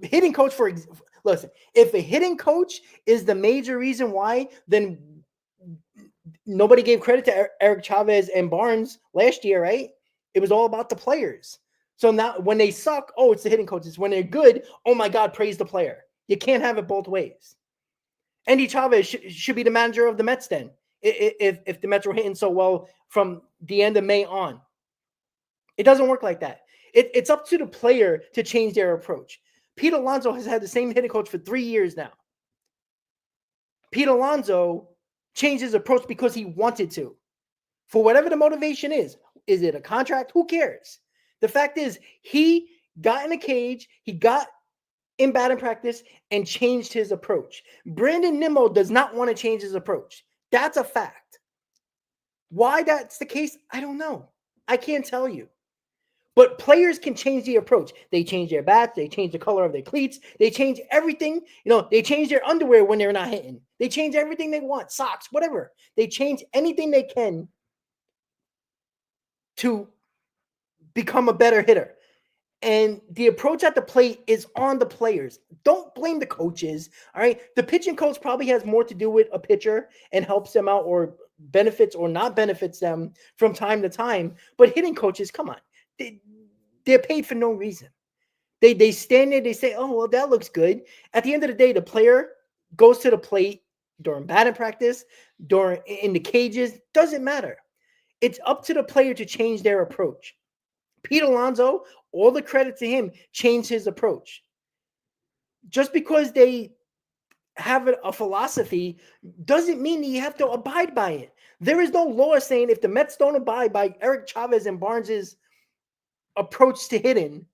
hitting coach listen, if a hitting coach is the major reason why, then nobody gave credit to Eric Chavez and Barnes last year, right? It was all about the players. So now when they suck, oh, it's the hitting coaches. When they're good, oh my God, praise the player. You can't have it both ways. Andy Chavez should be the manager of the Mets then, if the Mets were hitting so well from the end of May on. It doesn't work like that. It's up to the player to change their approach. Pete Alonso has had the same hitting coach for 3 years now. Pete Alonso changed his approach because he wanted to. For whatever the motivation is it a contract? Who cares? The fact is, he got in a cage, he got in batting practice, and changed his approach. Brandon Nimmo does not want to change his approach. That's a fact. Why that's the case, I don't know. I can't tell you. But players can change the approach. They change their bats. They change the color of their cleats. They change everything. They change their underwear when they're not hitting. They change everything they want, socks, whatever. They change anything they can to become a better hitter. And the approach at the plate is on the players. Don't blame the coaches, all right? The pitching coach probably has more to do with a pitcher and helps them out or benefits or not benefits them from time to time. But hitting coaches, come on. They're paid for no reason. They stand there, they say, oh, well, that looks good. At the end of the day, the player goes to the plate during batting practice, in the cages, doesn't matter. It's up to the player to change their approach. Pete Alonso, all the credit to him, changed his approach. Just because they have a philosophy doesn't mean that you have to abide by it. There is no law saying if the Mets don't abide by Eric Chavez and Barnes's approach to hitting,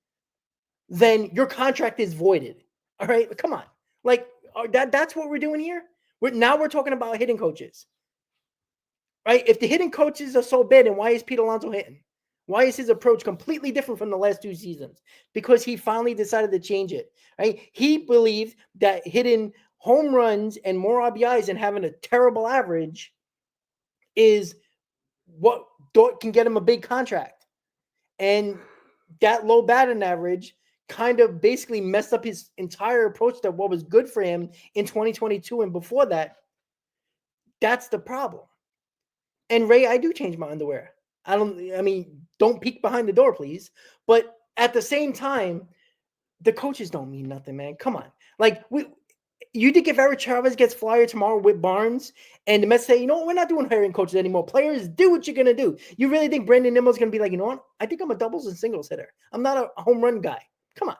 then your contract is voided. All right, come on, that's what we're doing here. We're talking about hitting coaches, right? If the hitting coaches are so bad, then why is Pete Alonso hitting? Why is his approach completely different from the last 2 seasons? Because he finally decided to change it, right? He believed that hitting home runs and more RBIs and having a terrible average is what can get him a big contract. And that low batting average kind of basically messed up his entire approach to what was good for him in 2022 and before that. That's the problem. And Ray, I do change my underwear. Don't peek behind the door, please. But at the same time, the coaches don't mean nothing, man. Come on. You think if Eric Chavez gets fired tomorrow with Barnes and the Mets say, you know what, we're not doing hiring coaches anymore. Players, do what you're going to do. You really think Brandon Nimmo's going to be like, you know what? I think I'm a doubles and singles hitter. I'm not a home run guy. Come on.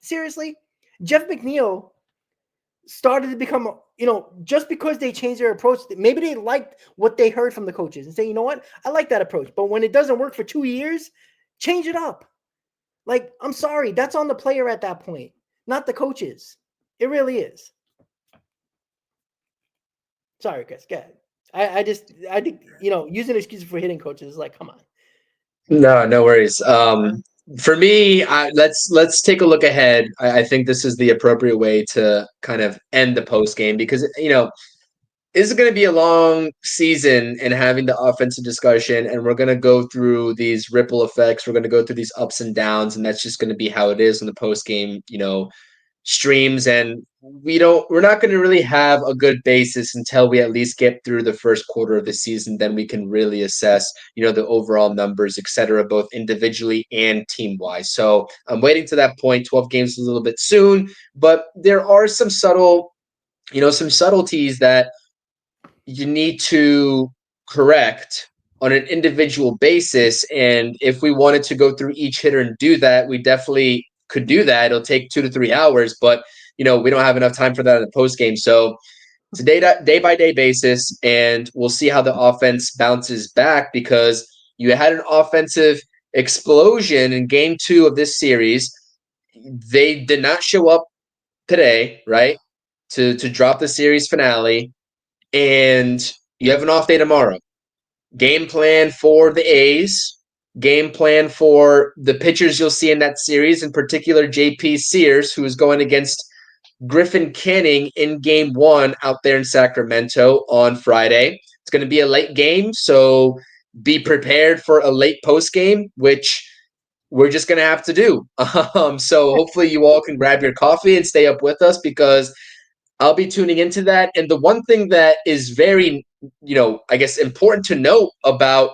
Seriously? Jeff McNeil started to become, just because they changed their approach, maybe they liked what they heard from the coaches and say, you know what? I like that approach. But when it doesn't work for 2 years, change it up. I'm sorry. That's on the player at that point, not the coaches. It really is. Sorry, Chris. Go ahead. I think using excuses for hitting coaches is like, come on. No, no worries. For me, let's take a look ahead. I think this is the appropriate way to kind of end the post game because this is going to be a long season and having the offensive discussion, and we're going to go through these ripple effects. We're going to go through these ups and downs, and that's just going to be how it is in the post game, streams. And we're not going to really have a good basis until we at least get through the first quarter of the season. Then we can really assess, the overall numbers, et cetera, both individually and team wise. So I'm waiting to that point. 12 games is a little bit soon, but there are some some subtleties that you need to correct on an individual basis. And if we wanted to go through each hitter and do that, we definitely could do that. It'll take 2 to 3 hours, but we don't have enough time for that in the post game. So it's a day by day basis, and we'll see how the offense bounces back because you had an offensive explosion in game 2 of this series. They did not show up today, right? To drop the series finale, and you have an off day tomorrow. Game plan for the A's, game plan for the pitchers you'll see in that series, in particular JP Sears, who is going against Griffin Canning in game 1 out there in Sacramento on Friday. It's going to be a late game, so be prepared for a late post game, which we're just going to have to do. So hopefully you all can grab your coffee and stay up with us because I'll be tuning into that. And the one thing that is very, I guess important to note about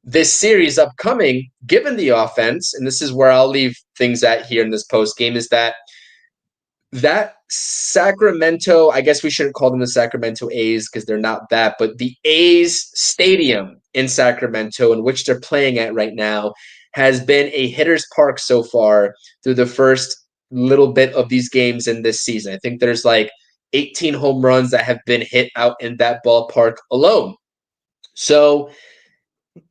this series upcoming, given the offense, and this is where I'll leave things at here in this post game, is that Sacramento, I guess we shouldn't call them the Sacramento A's because they're not that, but the A's stadium in Sacramento, in which they're playing at right now, has been a hitter's park so far through the first little bit of these games in this season. I think there's like 18 home runs that have been hit out in that ballpark alone. So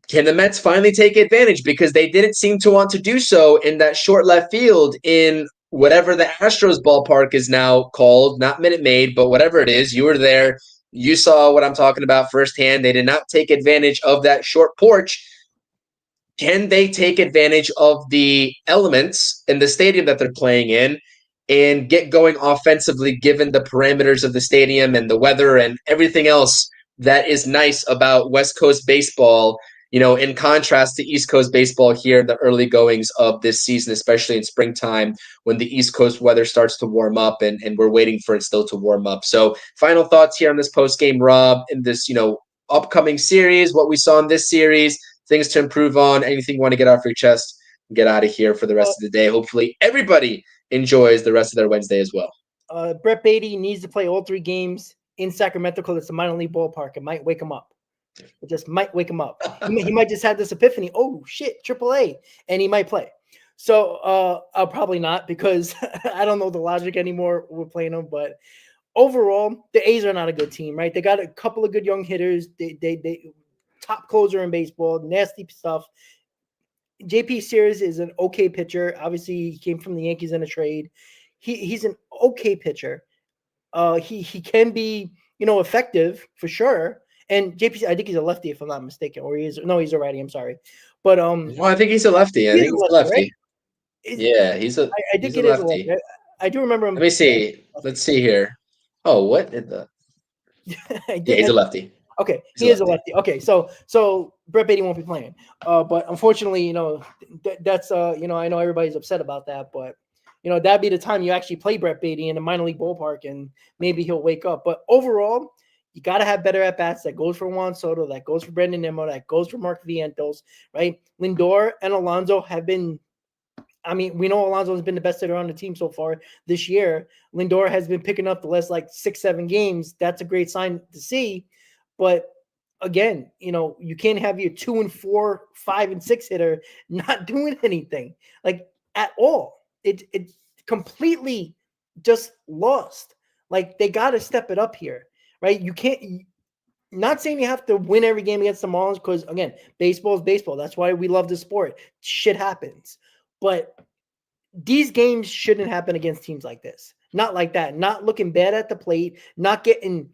can the Mets finally take advantage? Because they didn't seem to want to do so in that short left field in whatever the Astros ballpark is now called, not Minute Maid, but whatever it is. You were there. You saw what I'm talking about firsthand. They did not take advantage of that short porch. Can they take advantage of the elements in the stadium that they're playing in and get going offensively given the parameters of the stadium and the weather and everything else that is nice about West Coast baseball, in contrast to East Coast baseball here in the early goings of this season, especially in springtime when the East Coast weather starts to warm up and we're waiting for it still to warm up. So final thoughts here on this post game, Rob, in this, upcoming series, what we saw in this series, things to improve on, anything you want to get off your chest, get out of here for the rest of the day. Hopefully everybody enjoys the rest of their Wednesday as well. Brett Beatty needs to play all 3 games in Sacramento because it's a minor league ballpark. It might wake him up. It just might wake him up. He might just have this epiphany. Oh, shit, AAA. And he might play. So I'll probably not because I don't know the logic anymore. We're playing them. But overall, the A's are not a good team, right? They got a couple of good young hitters. They top closer in baseball, nasty stuff. JP Sears is an okay pitcher. Obviously, he came from the Yankees in a trade. He's an okay pitcher. He can be, effective for sure. And JP, I think he's a lefty if I'm not mistaken, or he's a righty. I'm sorry, but well, I think he's a lefty. I think he's a lefty. Right? Yeah, I think it is a lefty. I do remember him. Let me see. Let's see here. Oh, what in the? Yeah, he's a lefty. Okay, he is a lefty. Okay, so Brett Beatty won't be playing. But unfortunately, that's I know everybody's upset about that, but that'd be the time you actually play Brett Beatty in a minor league ballpark, and maybe he'll wake up. But overall, you got to have better at bats. That goes for Juan Soto. That goes for Brendan Nimmo. That goes for Mark Vientos. Right? Lindor and Alonso have been. I mean, we know Alonso has been the best hitter on the team so far this year. Lindor has been picking up the last 6-7 games. That's a great sign to see. But again, you can't have your 2 and 4, 5 and 6 hitter not doing anything at all. It's completely just lost. They got to step it up here, right? You can't. Not saying you have to win every game against the Marlins because again, baseball is baseball. That's why we love the sport. Shit happens, but these games shouldn't happen against teams like this. Not like that. Not looking bad at the plate. Not getting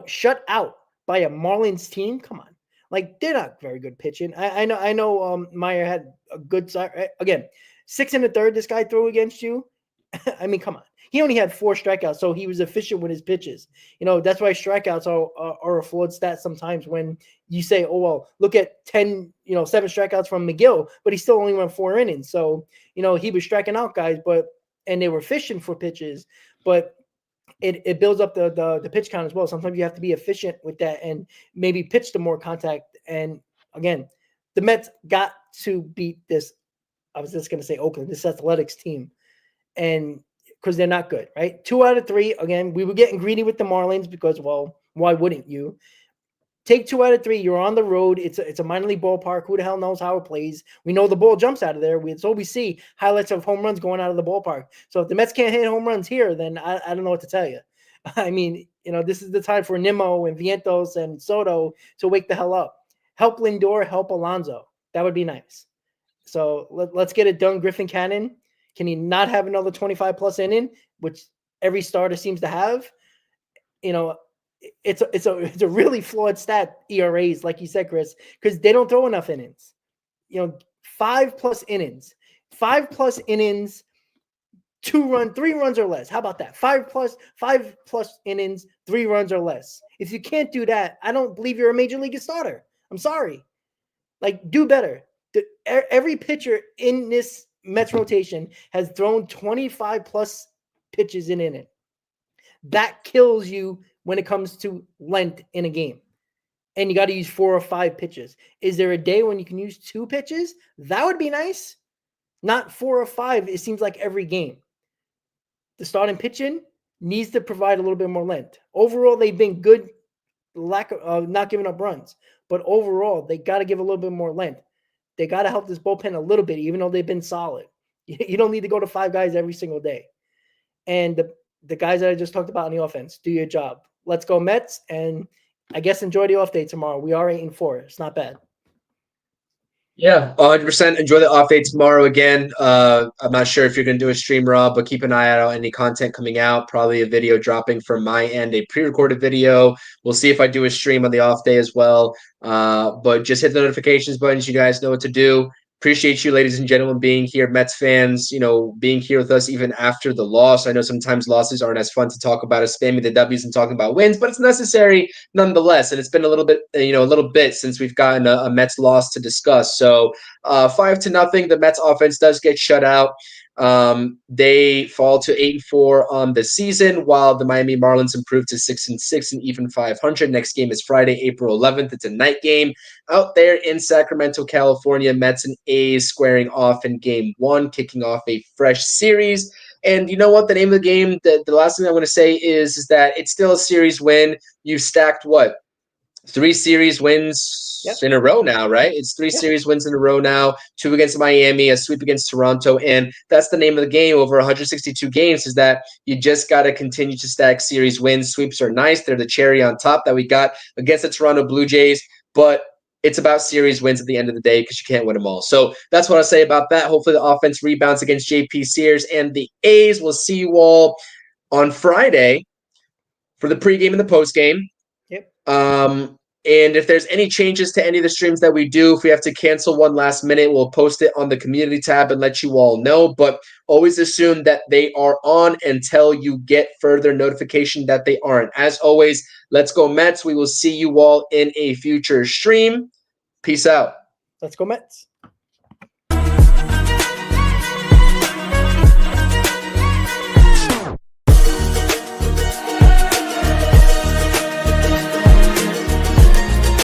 shut out. by a Marlins team. Come on, like they're not very good pitching. I know. Meyer had a good side again. 6 1/3. This guy threw against you. I mean, come on. He only had 4 strikeouts, so he was efficient with his pitches. That's why strikeouts are a flawed stat sometimes when you say, oh, well, look at 10, 7 strikeouts from McGill, but he still only went 4 innings. So, he was striking out guys, and they were efficient for pitches, but it builds up the pitch count as well. Sometimes you have to be efficient with that and maybe pitch to more contact. And again, the Mets got to beat this. I was just going to say Oakland, this Athletics team. And because they're not good, right? 2 out of 3. Again, we were getting greedy with the Marlins because, well, why wouldn't you? Take 2 out of 3. You're on the road. It's a minor league ballpark. Who the hell knows how it plays? We know the ball jumps out of there. So we see highlights of home runs going out of the ballpark. So if the Mets can't hit home runs here, then I don't know what to tell you. I mean, this is the time for Nimmo and Vientos and Soto to wake the hell up. Help Lindor, help Alonso. That would be nice. So let's get it done. Griffin Cannon. Can he not have another 25-plus inning, which every starter seems to have? It's a really flawed stat, ERAs, like you said, Chris, because they don't throw enough innings. 5+ innings, 5+ innings, 3 runs or less. How about that? 5+ innings, 3 runs or less. If you can't do that, I don't believe you're a major league starter. I'm sorry. Like, do better. Every pitcher in this Mets rotation has thrown 25+ pitches in it. That kills you when it comes to length in a game. And you got to use 4 or 5 pitches. Is there a day when you can use 2 pitches? That would be nice. Not 4 or 5, it seems like every game. The starting pitching needs to provide a little bit more length. Overall, they've been good, lack of not giving up runs. But overall, they got to give a little bit more length. They got to help this bullpen a little bit, even though they've been solid. You don't need to go to 5 guys every single day. And the guys that I just talked about on the offense, do your job. Let's go Mets, and I guess enjoy the off day tomorrow. We are 8-4. It's not bad. Yeah, 100%. Enjoy the off day tomorrow again. I'm not sure if you're going to do a stream, Rob, but keep an eye out on any content coming out. Probably a video dropping from my end, a pre-recorded video. We'll see if I do a stream on the off day as well. But just hit the notifications buttons. You guys know what to do. Appreciate you, ladies and gentlemen, being here. Mets fans, being here with us even after the loss. I know sometimes losses aren't as fun to talk about as spamming the W's and talking about wins, but it's necessary nonetheless. And it's been a little bit since we've gotten a Mets loss to discuss. So 5-0, the Mets offense does get shut out. They fall to 8-4 on the season, while the Miami Marlins improve to 6-6 and even 500. Next game is Friday, April 11th. It's a night game out there in Sacramento, California. Mets and A's squaring off in game 1, kicking off a fresh series. And you know what? The name of the game, the last thing I want to say is that it's still a series win. You've stacked what? 3 series wins in a row now, right? It's 3 series wins in a row now, 2 against Miami, a sweep against Toronto. And that's the name of the game over 162 games, is that you just got to continue to stack series wins. Sweeps are nice. They're the cherry on top that we got against the Toronto Blue Jays. But it's about series wins at the end of the day because you can't win them all. So that's what I'll say about that. Hopefully the offense rebounds against JP Sears and the A's. We'll see you all on Friday for the pregame and the postgame. And if there's any changes to any of the streams that we do, if we have to cancel one last minute, we'll post it on the community tab and let you all know. But always assume that they are on until you get further notification that they aren't. As always, let's go Mets. We will see you all in a future stream. Peace out. Let's go Mets.